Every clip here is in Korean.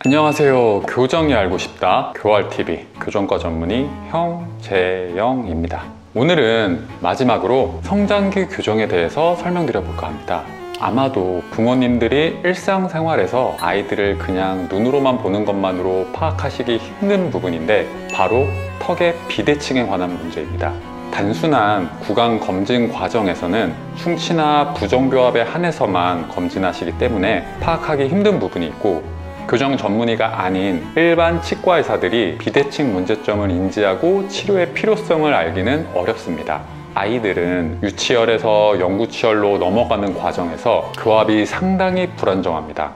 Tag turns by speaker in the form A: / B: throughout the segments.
A: 안녕하세요. 교정이 알고 싶다 교활TV 교정과 전문의 형재영입니다. 오늘은 마지막으로 성장기 교정에 대해서 설명드려 볼까 합니다. 아마도 부모님들이 일상생활에서 아이들을 그냥 눈으로만 보는 것만으로 파악하시기 힘든 부분인데 바로 턱의 비대칭에 관한 문제입니다. 단순한 구강 검진 과정에서는 충치나 부정교합에 한해서만 검진하시기 때문에 파악하기 힘든 부분이 있고, 교정 전문의가 아닌 일반 치과 의사들이 비대칭 문제점을 인지하고 치료의 필요성을 알기는 어렵습니다. 아이들은 유치열에서 영구치열로 넘어가는 과정에서 교합이 상당히 불안정합니다.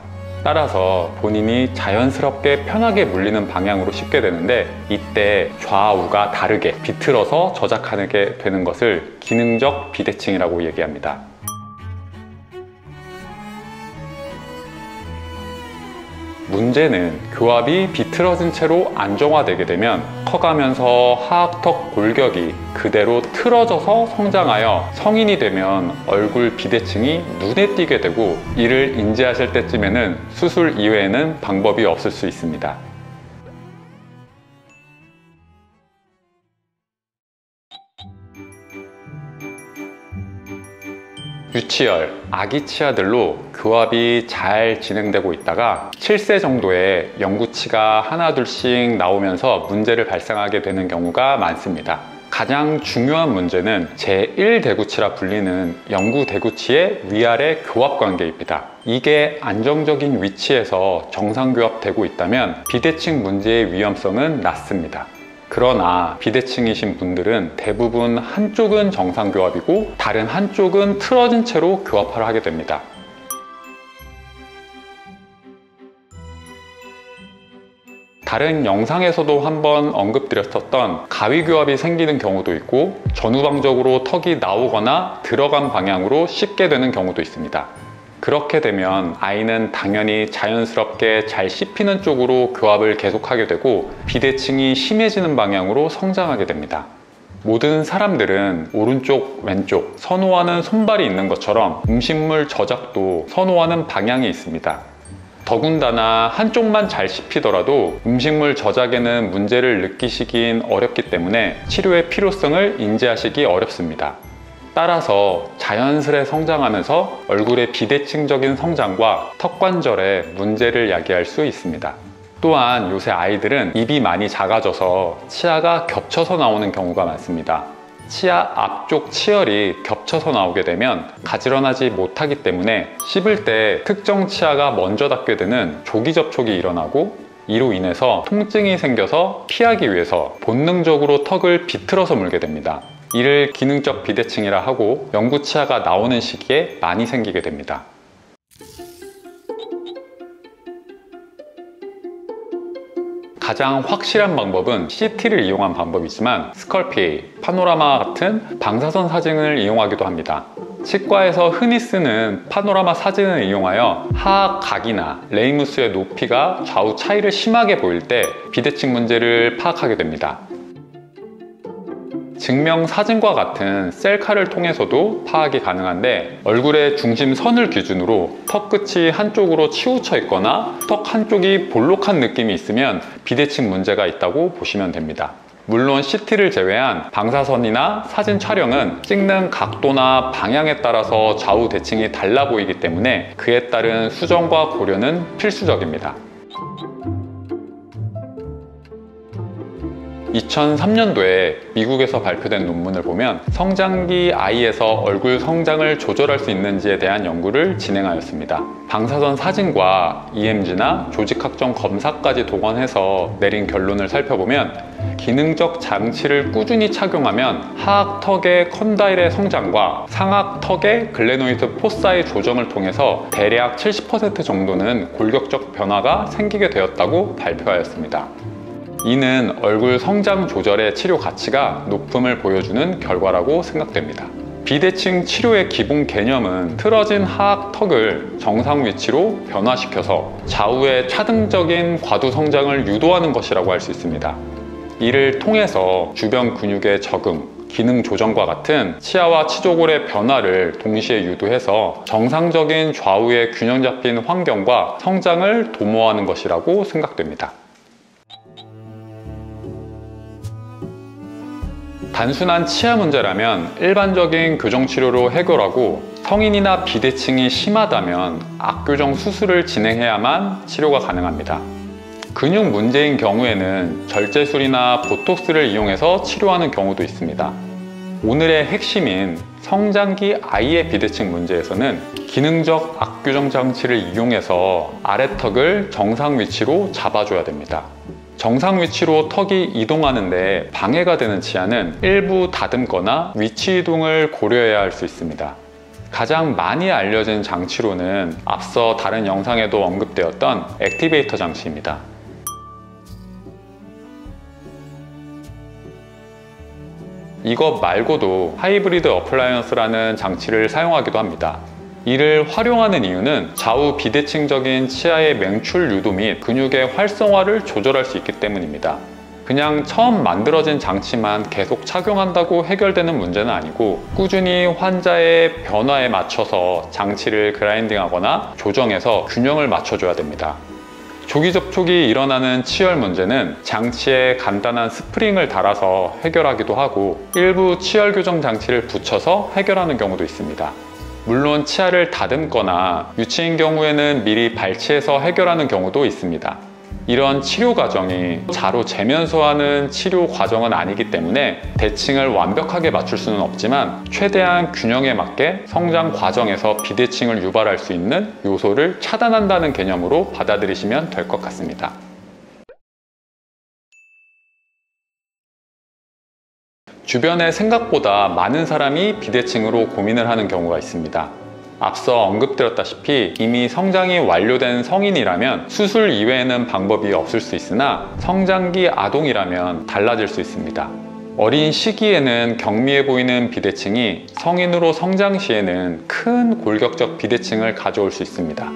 A: 따라서 본인이 자연스럽게 편하게 물리는 방향으로 씹게 되는데, 이때 좌우가 다르게 비틀어서 저작하게 되는 것을 기능적 비대칭이라고 얘기합니다. 문제는 교합이 비틀어진 채로 안정화되게 되면 커가면서 하악턱 골격이 그대로 틀어져서 성장하여 성인이 되면 얼굴 비대칭이 눈에 띄게 되고, 이를 인지하실 때쯤에는 수술 이외에는 방법이 없을 수 있습니다. 유치열, 아기 치아들로 교합이 잘 진행되고 있다가 7세 정도에 영구치가 하나둘씩 나오면서 문제를 발생하게 되는 경우가 많습니다. 가장 중요한 문제는 제1대구치라 불리는 영구대구치의 위아래 교합 관계입니다. 이게 안정적인 위치에서 정상교합되고 있다면 비대칭 문제의 위험성은 낮습니다. 그러나 비대칭이신 분들은 대부분 한쪽은 정상교합이고 다른 한쪽은 틀어진 채로 교합을 하게 됩니다. 다른 영상에서도 한번 언급드렸었던 가위교합이 생기는 경우도 있고, 전후방적으로 턱이 나오거나 들어간 방향으로 씹게 되는 경우도 있습니다. 그렇게 되면 아이는 당연히 자연스럽게 잘 씹히는 쪽으로 교합을 계속하게 되고 비대칭이 심해지는 방향으로 성장하게 됩니다. 모든 사람들은 오른쪽, 왼쪽 선호하는 손발이 있는 것처럼 음식물 저작도 선호하는 방향이 있습니다. 더군다나 한쪽만 잘 씹히더라도 음식물 저작에는 문제를 느끼시긴 어렵기 때문에 치료의 필요성을 인지하시기 어렵습니다. 따라서 자연스레 성장하면서 얼굴의 비대칭적인 성장과 턱관절에 문제를 야기할 수 있습니다. 또한 요새 아이들은 입이 많이 작아져서 치아가 겹쳐서 나오는 경우가 많습니다. 치아 앞쪽 치열이 겹쳐서 나오게 되면 가지런하지 못하기 때문에 씹을 때 특정 치아가 먼저 닿게 되는 조기 접촉이 일어나고, 이로 인해서 통증이 생겨서 피하기 위해서 본능적으로 턱을 비틀어서 물게 됩니다. 이를 기능적 비대칭이라 하고 영구치아가 나오는 시기에 많이 생기게 됩니다. 가장 확실한 방법은 CT를 이용한 방법이지만 스컬피, 파노라마 같은 방사선 사진을 이용하기도 합니다. 치과에서 흔히 쓰는 파노라마 사진을 이용하여 하악 각이나 레이무스의 높이가 좌우 차이를 심하게 보일 때 비대칭 문제를 파악하게 됩니다. 증명사진과 같은 셀카를 통해서도 파악이 가능한데, 얼굴의 중심선을 기준으로 턱 끝이 한쪽으로 치우쳐 있거나 턱 한쪽이 볼록한 느낌이 있으면 비대칭 문제가 있다고 보시면 됩니다. 물론 CT를 제외한 방사선이나 사진 촬영은 찍는 각도나 방향에 따라서 좌우 대칭이 달라 보이기 때문에 그에 따른 수정과 고려는 필수적입니다. 2003년도에 미국에서 발표된 논문을 보면 성장기 아이에서 얼굴 성장을 조절할 수 있는지에 대한 연구를 진행하였습니다. 방사선 사진과 EMG나 조직학적 검사까지 동원해서 내린 결론을 살펴보면, 기능적 장치를 꾸준히 착용하면 하악턱의 컨다일의 성장과 상악턱의 글레노이드 포사의 조정을 통해서 대략 70% 정도는 골격적 변화가 생기게 되었다고 발표하였습니다. 이는 얼굴 성장 조절의 치료 가치가 높음을 보여주는 결과라고 생각됩니다. 비대칭 치료의 기본 개념은 틀어진 하악턱을 정상 위치로 변화시켜서 좌우의 차등적인 과도 성장을 유도하는 것이라고 할 수 있습니다. 이를 통해서 주변 근육의 적응, 기능 조정과 같은 치아와 치조골의 변화를 동시에 유도해서 정상적인 좌우의 균형 잡힌 환경과 성장을 도모하는 것이라고 생각됩니다. 단순한 치아 문제라면 일반적인 교정치료로 해결하고, 성인이나 비대칭이 심하다면 악교정 수술을 진행해야만 치료가 가능합니다. 근육 문제인 경우에는 절제술이나 보톡스를 이용해서 치료하는 경우도 있습니다. 오늘의 핵심인 성장기 아이의 비대칭 문제에서는 기능적 악교정 장치를 이용해서 아래턱을 정상 위치로 잡아줘야 됩니다. 정상 위치로 턱이 이동하는데 방해가 되는 치아는 일부 다듬거나 위치 이동을 고려해야 할 수 있습니다. 가장 많이 알려진 장치로는 앞서 다른 영상에도 언급되었던 액티베이터 장치입니다. 이것 말고도 하이브리드 어플라이언스라는 장치를 사용하기도 합니다. 이를 활용하는 이유는 좌우 비대칭적인 치아의 맹출 유도 및 근육의 활성화를 조절할 수 있기 때문입니다. 그냥 처음 만들어진 장치만 계속 착용한다고 해결되는 문제는 아니고, 꾸준히 환자의 변화에 맞춰서 장치를 그라인딩하거나 조정해서 균형을 맞춰줘야 됩니다. 조기 접촉이 일어나는 치열 문제는 장치에 간단한 스프링을 달아서 해결하기도 하고, 일부 치열 교정 장치를 붙여서 해결하는 경우도 있습니다. 물론 치아를 다듬거나 유치인 경우에는 미리 발치해서 해결하는 경우도 있습니다. 이런 치료 과정이 자로 재면서 하는 치료 과정은 아니기 때문에 대칭을 완벽하게 맞출 수는 없지만, 최대한 균형에 맞게 성장 과정에서 비대칭을 유발할 수 있는 요소를 차단한다는 개념으로 받아들이시면 될 것 같습니다. 주변에 생각보다 많은 사람이 비대칭으로 고민을 하는 경우가 있습니다. 앞서 언급드렸다시피 이미 성장이 완료된 성인이라면 수술 이외에는 방법이 없을 수 있으나, 성장기 아동이라면 달라질 수 있습니다. 어린 시기에는 경미해 보이는 비대칭이 성인으로 성장 시에는 큰 골격적 비대칭을 가져올 수 있습니다.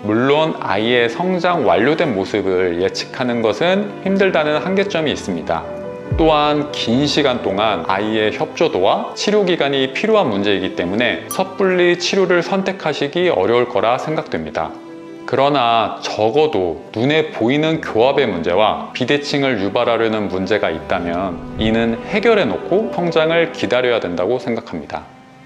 A: 물론 아이의 성장 완료된 모습을 예측하는 것은 힘들다는 한계점이 있습니다. 또한 긴 시간 동안 아이의 협조도와 치료 기간이 필요한 문제이기 때문에 섣불리 치료를 선택하시기 어려울 거라 생각됩니다. 그러나 적어도 눈에 보이는 교합의 문제와 비대칭을 유발하려는 문제가 있다면 이는 해결해 놓고 성장을 기다려야 된다고 생각합니다.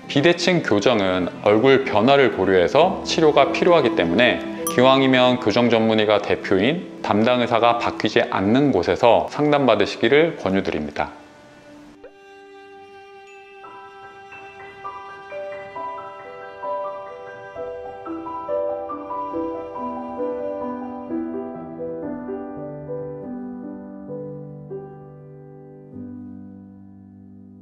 A: 비대칭 교정은 얼굴 변화를 고려해서 치료가 필요하기 때문에 기왕이면 교정 전문의가 대표인 담당 의사가 바뀌지 않는 곳에서 상담받으시기를 권유드립니다.